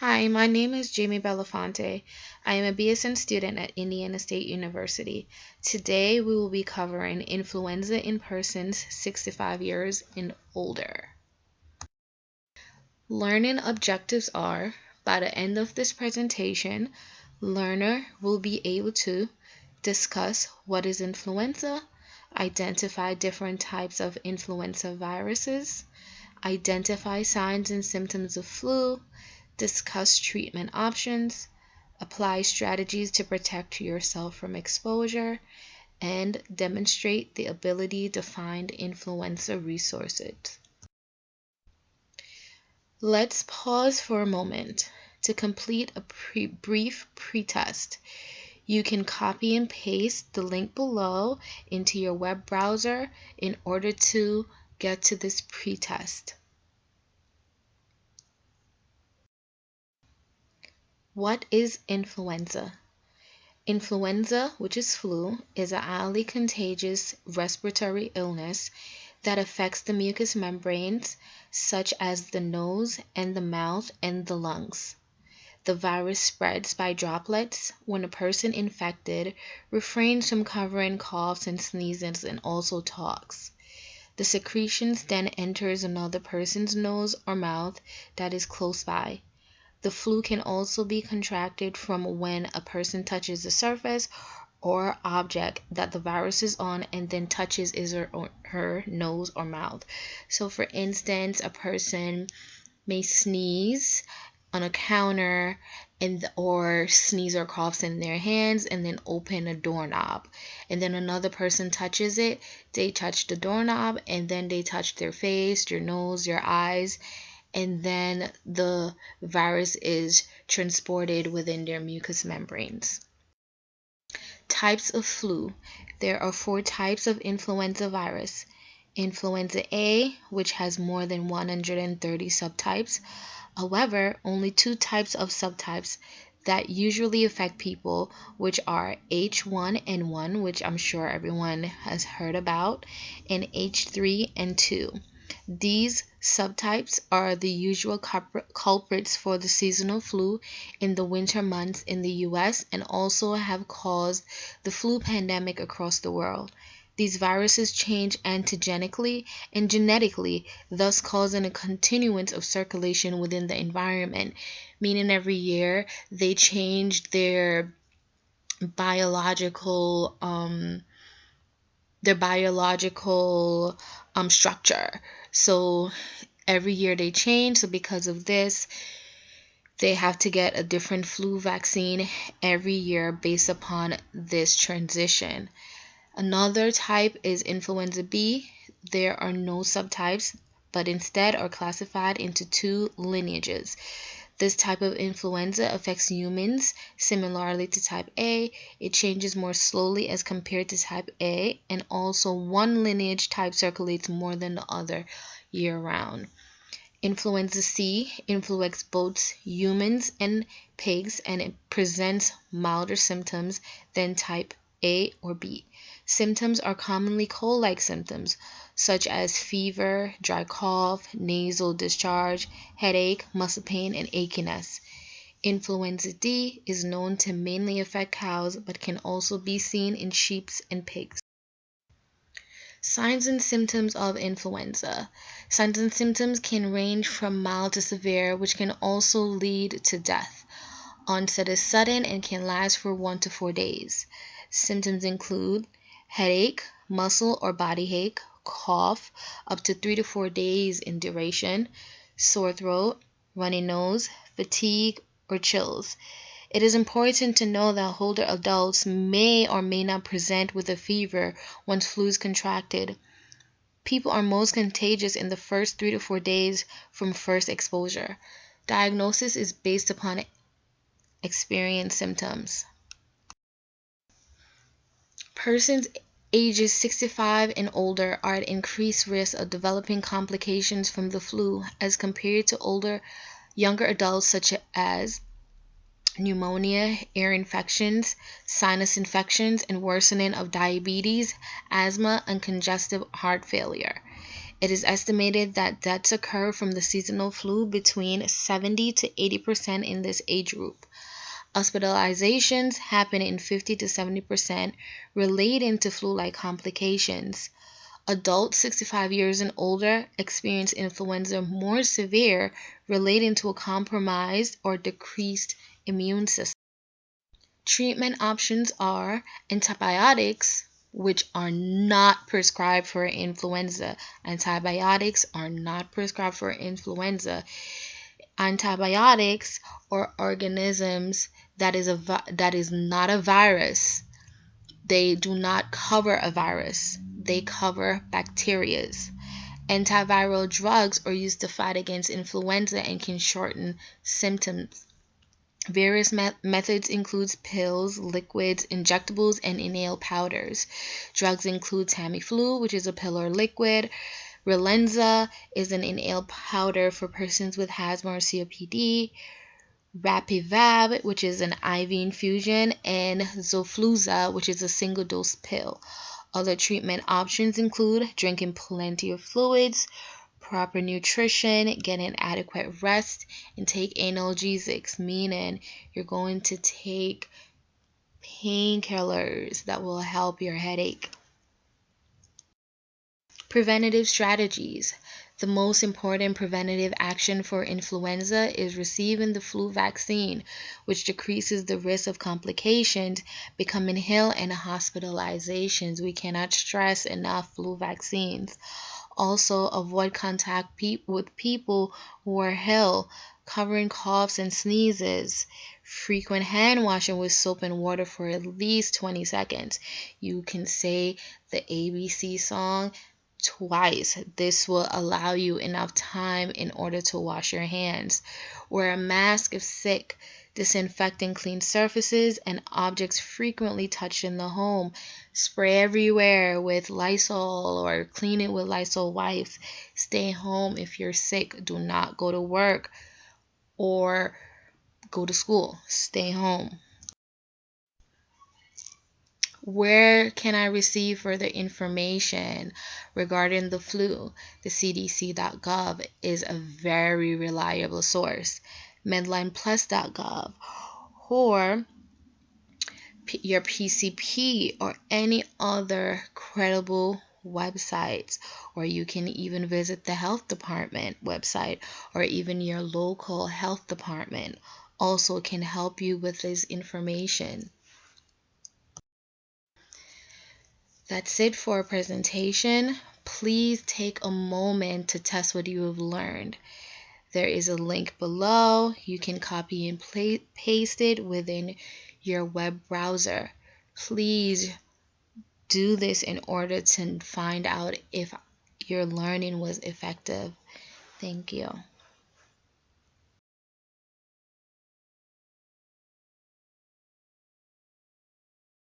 Hi, my name is Jamie Belafonte. I am a BSN student at Indiana State University. Today we will be covering influenza in persons 65 years and older. Learning objectives are, by the end of this presentation, learner will be able to discuss what is influenza, identify different types of influenza viruses, identify signs and symptoms of flu, discuss treatment options, apply strategies to protect yourself from exposure, and demonstrate the ability to find influenza resources. Let's pause for a moment. To complete a brief pretest, you can copy and paste the link below into your web browser in order to get to this pretest. What is influenza? Influenza, which is flu, is a highly contagious respiratory illness that affects the mucous membranes, such as the nose and the mouth and the lungs. The virus spreads by droplets when a person infected refrains from covering coughs and sneezes and also talks. The secretions then enters another person's nose or mouth that is close by. The flu can also be contracted from when a person touches the surface or object that the virus is on and then touches his or her nose or mouth. So for instance, a person may sneeze on a counter or sneeze or coughs in their hands and then open a doorknob. And then another person touches it, they touch the doorknob and then they touch their face, their nose, their eyes, and then the virus is transported within their mucous membranes. Types of flu. There are 4 types of influenza virus. Influenza A, which has more than 130 subtypes. However, only 2 types of subtypes that usually affect people, which are H1N1, which I'm sure everyone has heard about, and H3N2. These subtypes are the usual culprits for the seasonal flu in the winter months in the US and also have caused the flu pandemic across the world. These viruses change antigenically and genetically, thus causing a continuance of circulation within the environment, meaning every year they change their biological structure. So every year they change. So because of this, they have to get a different flu vaccine every year based upon this transition. Another type is influenza B. There are no subtypes, but instead are classified into 2 lineages. This type of influenza affects humans similarly to type A. It changes more slowly as compared to type A, and also one lineage type circulates more than the other year-round. Influenza C influences both humans and pigs, and it presents milder symptoms than type A or B. Symptoms are commonly cold-like symptoms, such as fever, dry cough, nasal discharge, headache, muscle pain, and achiness. Influenza D is known to mainly affect cows, but can also be seen in sheep and pigs. Signs and symptoms of influenza. Signs and symptoms can range from mild to severe, which can also lead to death. Onset is sudden and can last for 1 to 4 days. Symptoms include headache, muscle or body ache, cough, up to 3 to 4 days in duration, sore throat, runny nose, fatigue, or chills. It is important to know that older adults may or may not present with a fever once flu is contracted. People are most contagious in the first 3 to 4 days from first exposure. Diagnosis is based upon experienced symptoms. Persons ages 65 and older are at increased risk of developing complications from the flu as compared to younger adults, such as pneumonia, ear infections, sinus infections, and worsening of diabetes, asthma, and congestive heart failure. It is estimated that deaths occur from the seasonal flu between 70 to 80% in this age group. Hospitalizations happen in 50 to 70% relating to flu-like complications. Adults 65 years and older experience influenza more severe relating to a compromised or decreased immune system. Treatment options are antibiotics, which are not prescribed for influenza. Antibiotics are not prescribed for influenza. Antibiotics are organisms that is not a virus. They do not cover a virus. They cover bacteria. Antiviral drugs are used to fight against influenza and can shorten symptoms. Various methods include pills, liquids, injectables, and inhaled powders. Drugs include Tamiflu, which is a pill or liquid. Relenza is an inhaled powder for persons with asthma or COPD. Rapivab, which is an IV infusion, and Zofluza, which is a single-dose pill. Other treatment options include drinking plenty of fluids, proper nutrition, getting adequate rest, and take analgesics, meaning you're going to take painkillers that will help your headache. Preventative strategies. The most important preventative action for influenza is receiving the flu vaccine, which decreases the risk of complications, becoming ill, and hospitalizations. We cannot stress enough flu vaccines. Also, avoid contact with people who are ill, covering coughs and sneezes. Frequent hand washing with soap and water for at least 20 seconds. You can say the ABC song twice. This will allow you enough time in order to wash your hands. Wear a mask if sick. Disinfecting clean surfaces and objects frequently touched in the home. Spray everywhere with Lysol or clean it with Lysol wipes. Stay home if you're sick. Do not go to work or go to school. Stay home. Where can I receive further information regarding the flu? The CDC.gov is a very reliable source. MedlinePlus.gov or your PCP or any other credible websites, or you can even visit the health department website or even your local health department also can help you with this information. That's it for a presentation. Please take a moment to test what you have learned. There is a link below. You can copy and paste it within your web browser. Please do this in order to find out if your learning was effective. Thank you.